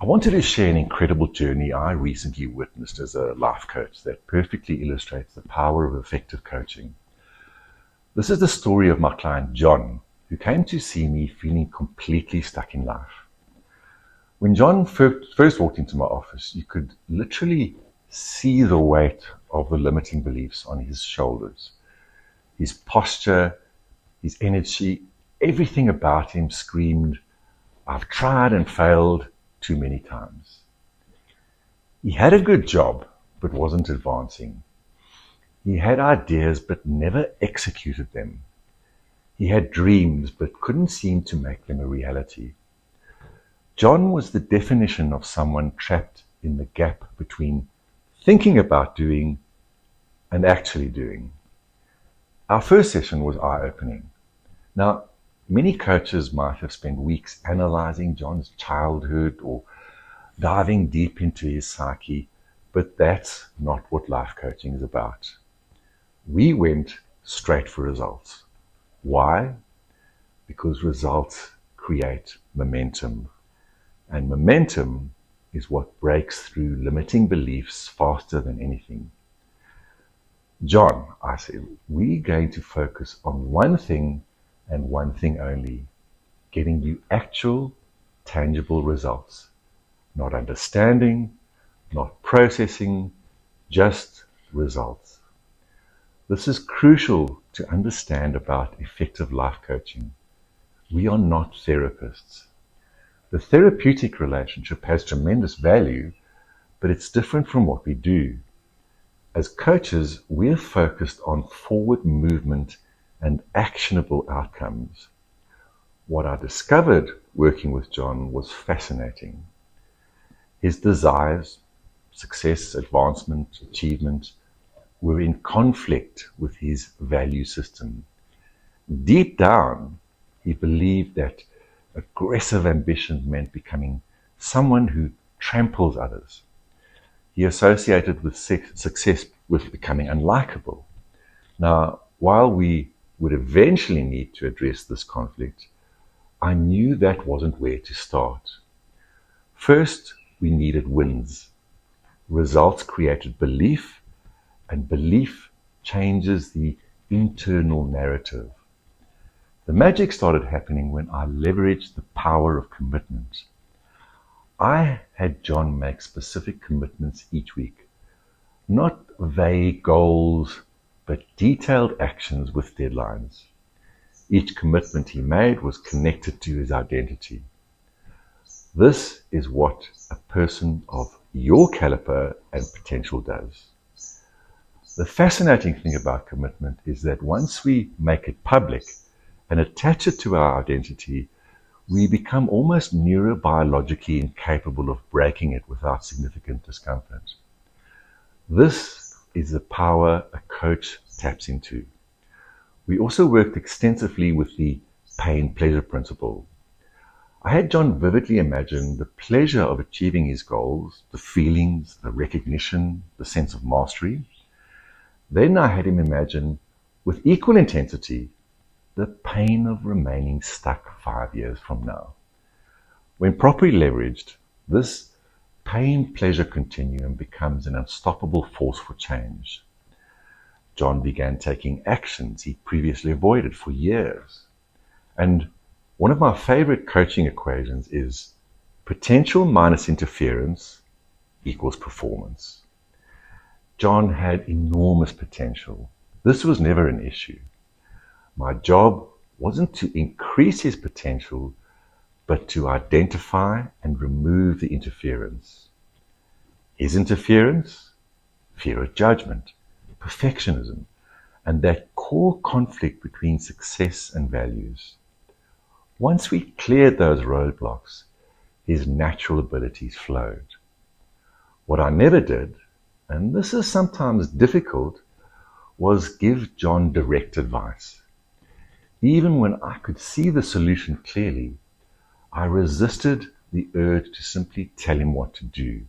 I wanted to share an incredible journey I recently witnessed as a life coach that perfectly illustrates the power of effective coaching. This is the story of my client John, who came to see me feeling completely stuck in life. When John first walked into my office, you could literally see the weight of the limiting beliefs on his shoulders. His posture, his energy, everything about him screamed, "I've tried and failed too many times." He had a good job, but wasn't advancing. He had ideas, but never executed them. He had dreams, but couldn't seem to make them a reality. John was the definition of someone trapped in the gap between thinking about doing and actually doing. Our first session was eye-opening. Now, many coaches might have spent weeks analyzing John's childhood or diving deep into his psyche, but that's not what life coaching is about. We went straight for results. Why? Because results create momentum. And momentum is what breaks through limiting beliefs faster than anything. John, I said, we're going to focus on one thing and one thing only, getting you actual, tangible results. Not understanding, not processing, just results. This is crucial to understand about effective life coaching. We are not therapists. The therapeutic relationship has tremendous value, but it's different from what we do. As coaches, we're focused on forward movement and actionable outcomes. What I discovered working with John was fascinating. His desires, success, advancement, achievement, were in conflict with his value system. Deep down, he believed that aggressive ambition meant becoming someone who tramples others. He associated with success with becoming unlikable. Now, while we would eventually need to address this conflict, I knew that wasn't where to start. First, we needed wins. Results created belief, and belief changes the internal narrative. The magic started happening when I leveraged the power of commitment. I had John make specific commitments each week, not vague goals, but detailed actions with deadlines. Each commitment he made was connected to his identity. This is what a person of your caliber and potential does. The fascinating thing about commitment is that once we make it public and attach it to our identity, we become almost neurobiologically incapable of breaking it without significant discomfort. This is the power a coach taps into. We also worked extensively with the pain-pleasure principle. I had John vividly imagine the pleasure of achieving his goals, the feelings, the recognition, the sense of mastery. Then I had him imagine, with equal intensity, the pain of remaining stuck 5 years from now. When properly leveraged, this pain-pleasure continuum becomes an unstoppable force for change. John began taking actions he previously avoided for years. And one of my favorite coaching equations is potential minus interference equals performance. John had enormous potential. This was never an issue. My job wasn't to increase his potential, but to identify and remove the interference. His interference? Fear of judgment, perfectionism, and that core conflict between success and values. Once we cleared those roadblocks, his natural abilities flowed. What I never did, and this is sometimes difficult, was give John direct advice. Even when I could see the solution clearly, I resisted the urge to simply tell him what to do.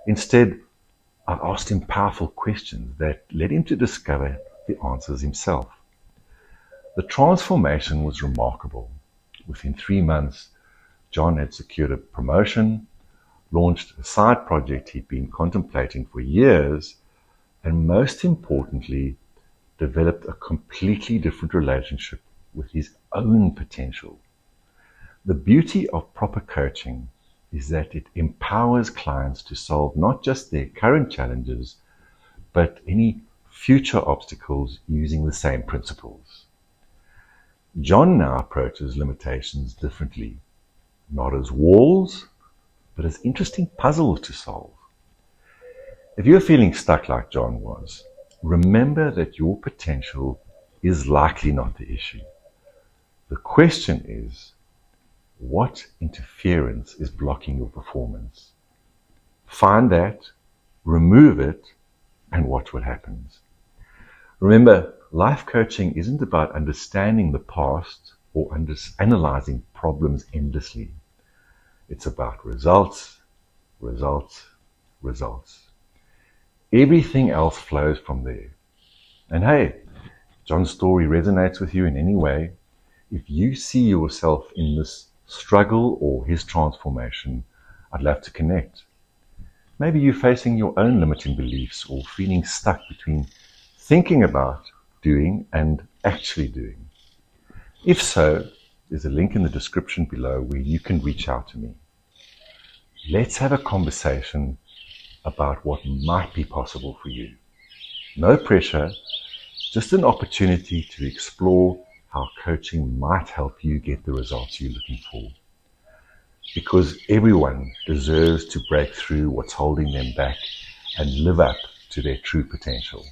Instead, I asked him powerful questions that led him to discover the answers himself. The transformation was remarkable. Within 3 months, John had secured a promotion, launched a side project he'd been contemplating for years, and most importantly, developed a completely different relationship with his own potential. The beauty of proper coaching is that it empowers clients to solve not just their current challenges, but any future obstacles using the same principles. John now approaches limitations differently, not as walls, but as interesting puzzles to solve. If you're feeling stuck like John was, remember that your potential is likely not the issue. The question is, what interference is blocking your performance? Find that, remove it, and watch what happens. Remember, life coaching isn't about understanding the past or analyzing problems endlessly. It's about results, results, results. Everything else flows from there. And hey, John's story resonates with you in any way. If you see yourself in this struggle or his transformation, I'd love to connect. Maybe you're facing your own limiting beliefs or feeling stuck between thinking about doing and actually doing. If so, there's a link in the description below where you can reach out to me. Let's have a conversation about what might be possible for you. No pressure, just an opportunity to explore how coaching might help you get the results you're looking for. Because everyone deserves to break through what's holding them back and live up to their true potential.